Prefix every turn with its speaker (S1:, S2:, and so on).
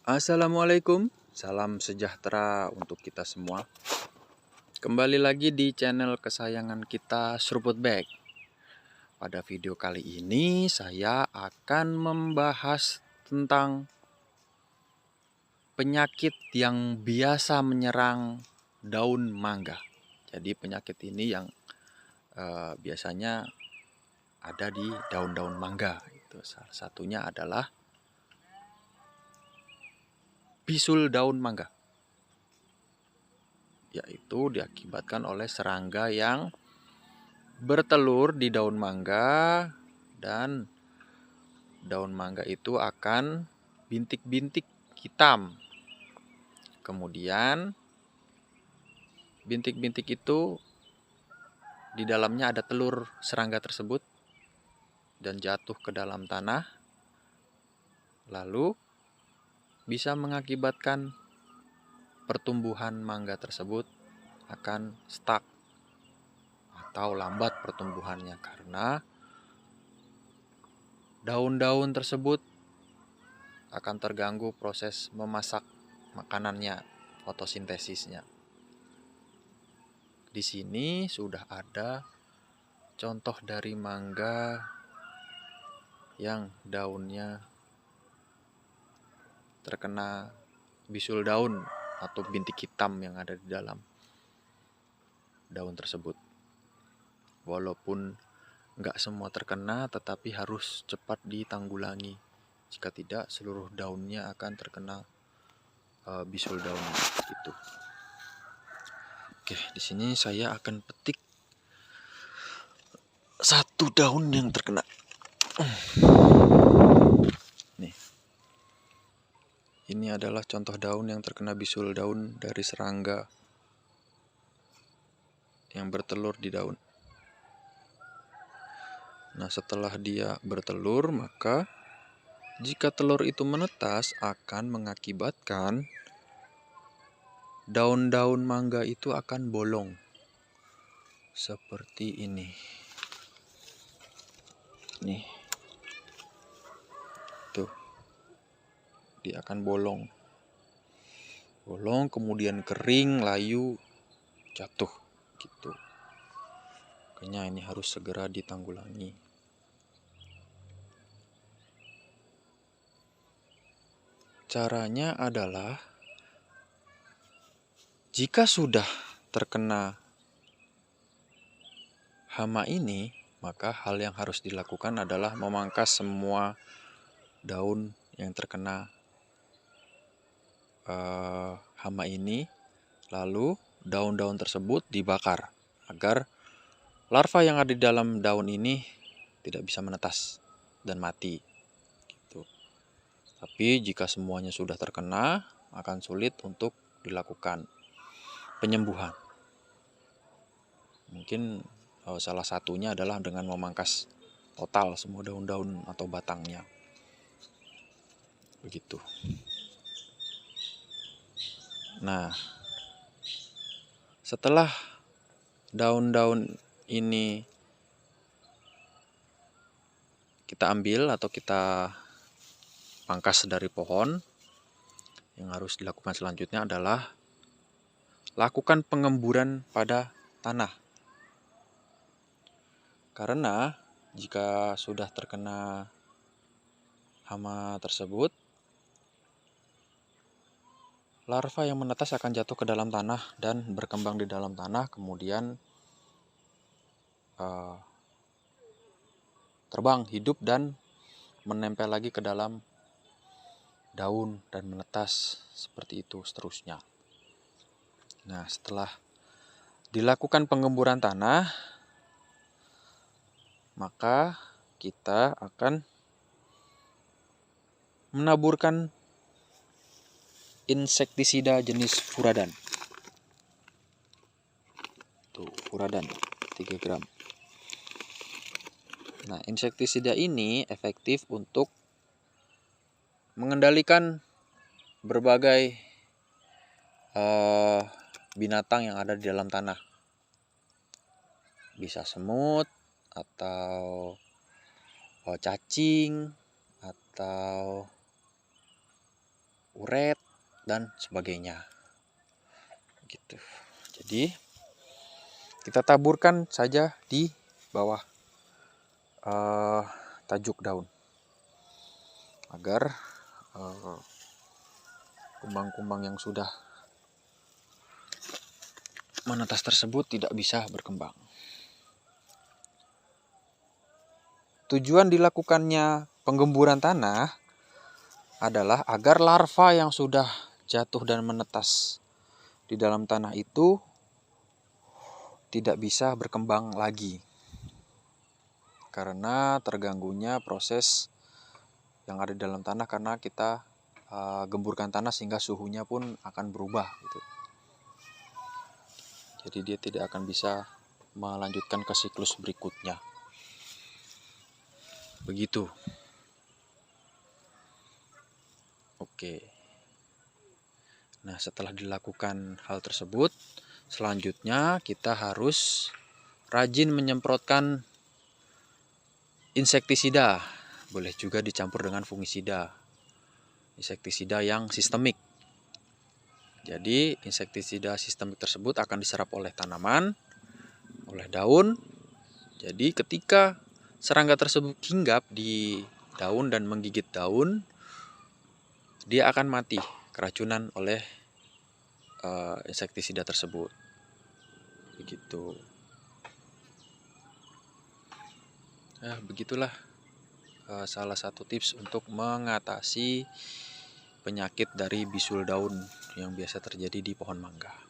S1: Assalamualaikum, salam sejahtera untuk kita semua. Kembali lagi di channel kesayangan kita, Seruput Bag. Pada video kali ini saya akan membahas tentang penyakit yang biasa menyerang daun mangga. Jadi penyakit ini yang biasanya ada di daun-daun mangga. Itu salah satunya adalah bisul daun mangga, yaitu diakibatkan oleh serangga yang bertelur di daun mangga, dan daun mangga itu akan bintik-bintik hitam. Kemudian bintik-bintik itu di dalamnya ada telur serangga tersebut dan jatuh ke dalam tanah, lalu bisa mengakibatkan pertumbuhan mangga tersebut akan stuck atau lambat pertumbuhannya karena daun-daun tersebut akan terganggu proses memasak makanannya, fotosintesisnya. Di sini sudah ada contoh dari mangga yang daunnya terkena bisul daun atau bintik hitam yang ada di dalam daun tersebut. Walaupun nggak semua terkena, tetapi harus cepat ditanggulangi. Jika tidak, seluruh daunnya akan terkena bisul daun itu. Oke, di sini saya akan petik satu daun yang terkena. Nih. Ini adalah contoh daun yang terkena bisul daun dari serangga yang bertelur di daun. Nah, setelah dia bertelur, maka jika telur itu menetas akan mengakibatkan daun-daun mangga itu akan bolong. Seperti ini. Nih. Tuh. Dia akan bolong. Bolong, kemudian kering, layu, jatuh gitu. Makanya ini harus segera ditanggulangi. Caranya adalah jika sudah terkena hama ini, maka hal yang harus dilakukan adalah memangkas semua daun yang terkena hama ini, lalu daun-daun tersebut dibakar agar larva yang ada di dalam daun ini tidak bisa menetas dan mati. Gitu. Tapi jika semuanya sudah terkena, akan sulit untuk dilakukan penyembuhan. Mungkin salah satunya adalah dengan memangkas total semua daun-daun atau batangnya. Begitu. Nah, setelah daun-daun ini kita ambil atau kita pangkas dari pohon, yang harus dilakukan selanjutnya adalah lakukan pengemburan pada tanah. Karena jika sudah terkena hama tersebut, larva yang menetas akan jatuh ke dalam tanah dan berkembang di dalam tanah, kemudian terbang hidup dan menempel lagi ke dalam daun dan menetas seperti itu seterusnya. Nah, setelah dilakukan pengemburan tanah, maka kita akan menaburkan insektisida jenis furadan. Tuh, furadan 3 gram. Nah, insektisida ini efektif untuk mengendalikan berbagai binatang yang ada di dalam tanah. Bisa semut atau cacing atau uret, dan sebagainya. Gitu. Jadi kita taburkan saja di bawah tajuk daun agar kumbang-kumbang yang sudah menetas tersebut tidak bisa berkembang. Tujuan dilakukannya penggemburan tanah adalah agar larva yang sudah jatuh dan menetas di dalam tanah itu tidak bisa berkembang lagi karena terganggunya proses yang ada di dalam tanah karena kita gemburkan tanah sehingga suhunya pun akan berubah gitu. Jadi dia tidak akan bisa melanjutkan ke siklus berikutnya. Begitu. Oke. Nah, setelah dilakukan hal tersebut, selanjutnya kita harus rajin menyemprotkan insektisida. Boleh juga dicampur dengan fungisida. Insektisida yang sistemik. Jadi, insektisida sistemik tersebut akan diserap oleh tanaman, oleh daun. Jadi, ketika serangga tersebut hinggap di daun dan menggigit daun, dia akan mati keracunan oleh insektisida tersebut. Begitu. Nah, begitulah salah satu tips untuk mengatasi penyakit dari bisul daun yang biasa terjadi di pohon mangga.